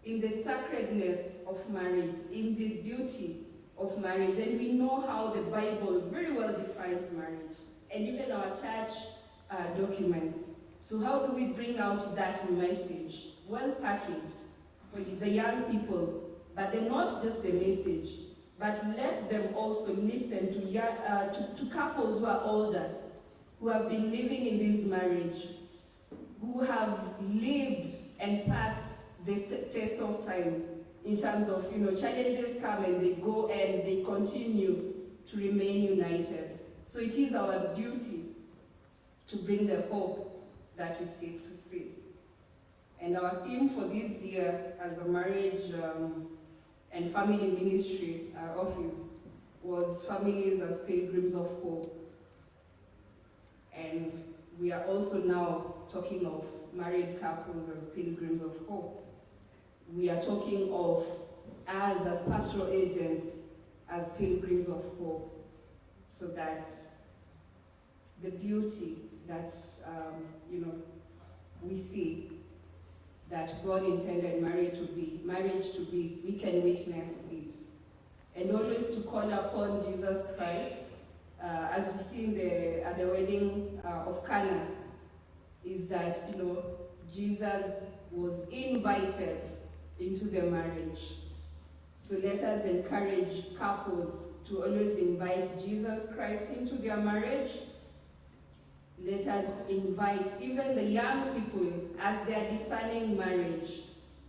in the sacredness of marriage, in the beauty of marriage. And we know how the Bible very well defines marriage, and even our church documents. So how do we bring out that message, well packaged, for the young people, but then not just the message, but let them also listen to couples who are older, who have been living in this marriage, who have lived and passed this test of time in terms of, challenges come and they go and they continue to remain united. So it is our duty to bring the hope that is safe to see. And our theme for this year as a marriage and family ministry office was Families as Pilgrims of Hope. And we are also now talking of married couples as pilgrims of hope. We are talking of us as pastoral agents as pilgrims of hope, so that the beauty that we see that God intended marriage to be, we can witness it. And always to call upon Jesus Christ, as we see at the wedding of Cana, is that Jesus was invited into the marriage. So let us encourage couples to always invite Jesus Christ into their marriage. Let us invite even the young people as they are discerning marriage,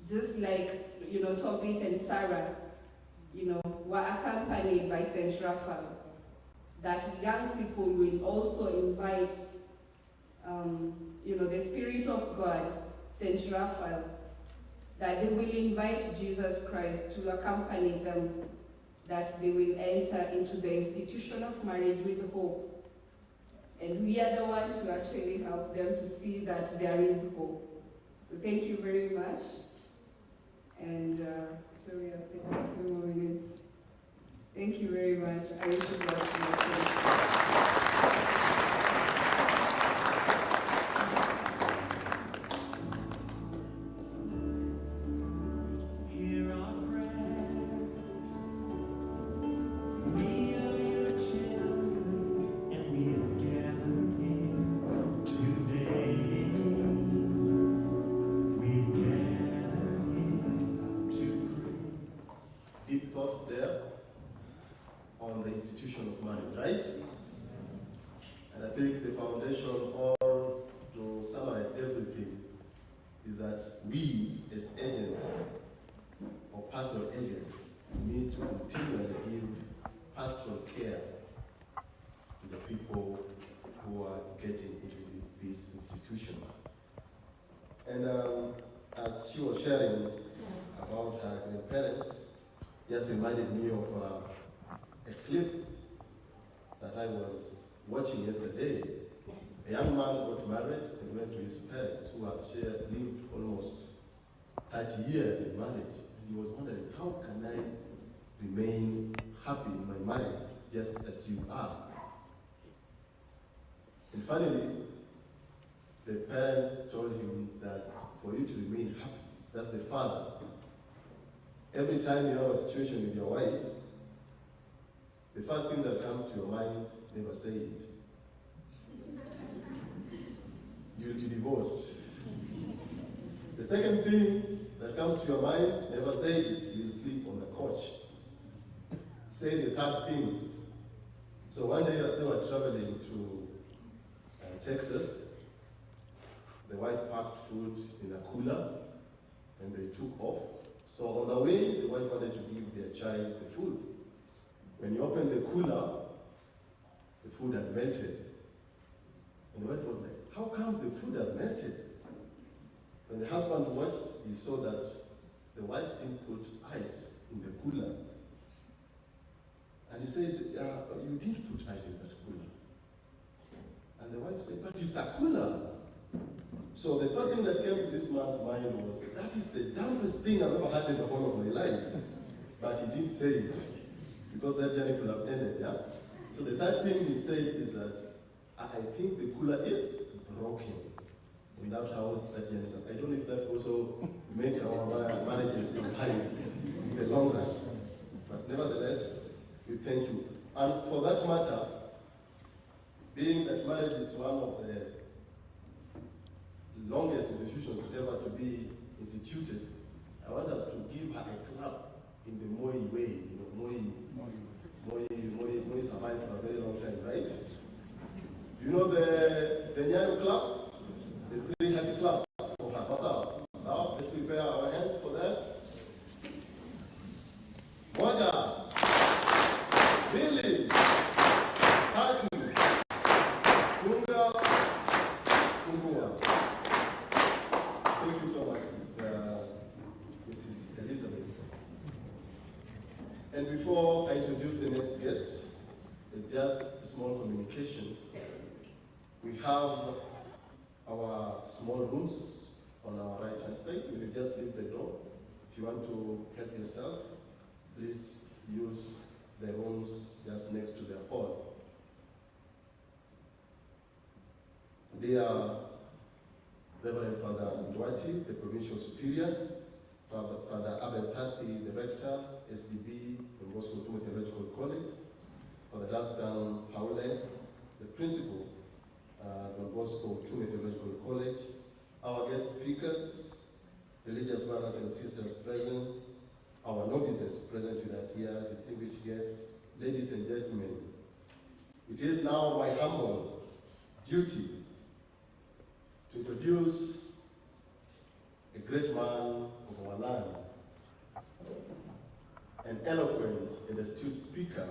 just like Tobit and Sarah, were accompanied by Saint Raphael. That young people will also invite, the Spirit of God, Saint Raphael, that they will invite Jesus Christ to accompany them, that they will enter into the institution of marriage with hope. And we are the ones to actually help them to see that there is hope. So thank you very much. And so we have taken a few more minutes. Thank you very much. I wish you blessings. Deep thoughts there on the institution of marriage, right? And I think the foundation, or to summarize everything, is that we as agents or pastoral agents need to continually give pastoral care to the people who are getting into this institution. And as she was sharing about her grandparents, just reminded me of a clip that I was watching yesterday. A young man got married and went to his parents, who had lived almost 30 years in marriage. And he was wondering, how can I remain happy in my marriage just as you are? And finally, the parents told him that for you to remain happy, that's the father. Every time you have a situation with your wife, the first thing that comes to your mind, never say it. You'll be divorced. The second thing that comes to your mind, never say it. You'll sleep on the couch. Say the third thing. So one day as they were traveling to Texas, the wife packed food in a cooler and they took off. So on the way, the wife wanted to give their child the food. When you open the cooler, the food had melted. And the wife was like, how come the food has melted? When the husband watched, he saw that the wife didn't put ice in the cooler. And he said, you didn't put ice in that cooler. And the wife said, but it's a cooler. So the first thing that came to this man's mind was, that is the dumbest thing I've ever had in the whole of my life. But he didn't say it, because that journey could have ended, yeah? So the third thing he said is that, I think the cooler is broken. Without how that journey started. I don't know if that also make our marriages survive in the long run. But nevertheless, we thank you. And for that matter, being that marriage is one of the longest institutions ever to be instituted, I want us to give her a clap in the Moi way. Moi survived for a very long time, right? You know the Nyayo club? The 3 Heart Club? And before I introduce the next guest, just a small communication. We have our small rooms on our right hand side. We will just leave the door. If you want to help yourself, please use the rooms just next to the hall. Dear Reverend Father Duarte, the Provincial Superior, Father Abel Pathi, the Rector, SDB, from Bosco Utume Theological College, Father Dastan Paule, the Principal, from Bosco Utume Theological College, our guest speakers, religious brothers and sisters present, our novices present with us here, distinguished guests, ladies and gentlemen. It is now my humble duty to introduce a great man of our land, an eloquent and astute speaker,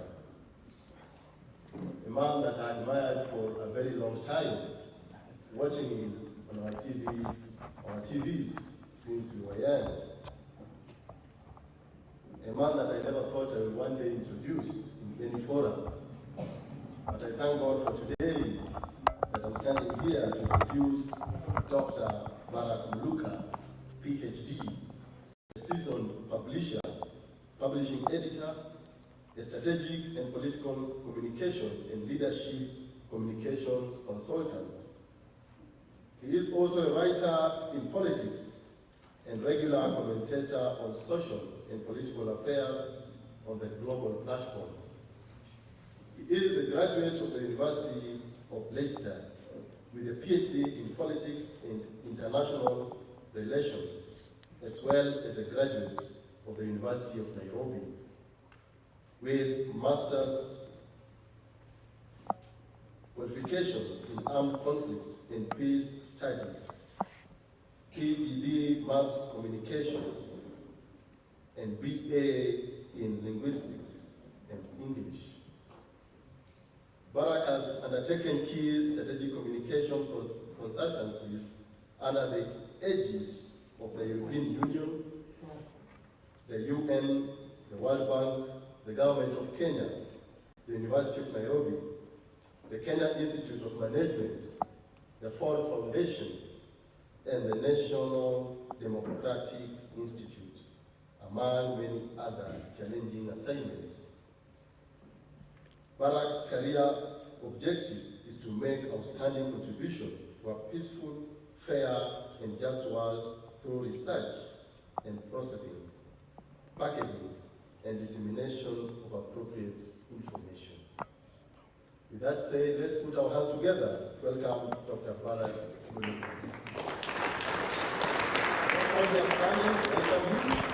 a man that I admired for a very long time, watching him on our TVs since we were young. A man that I never thought I would one day introduce in any forum. But I thank God for today that I'm standing here to introduce Dr. Barak Muluka, PhD, a seasoned publisher, publishing editor, a strategic and political communications and leadership communications consultant. He is also a writer in politics and regular commentator on social and political affairs on the global platform. He is a graduate of the University of Leicester with a PhD in politics and international relations, as well as a graduate of the University of Nairobi with master's qualifications in armed conflict and peace studies, PhD mass communications, and BA in linguistics and English. Barak has undertaken key strategic communication consultancies under the aegis of the European Union, the UN, the World Bank, the Government of Kenya, the University of Nairobi, the Kenya Institute of Management, the Ford Foundation, and the National Democratic Institute, among many other challenging assignments. Barak's career objective is to make outstanding contribution to a peaceful, fair, and just world through research and processing, packaging, and dissemination of appropriate information. With that said, let's put our hands together. Welcome Dr. Barak Muluka. Welcome him.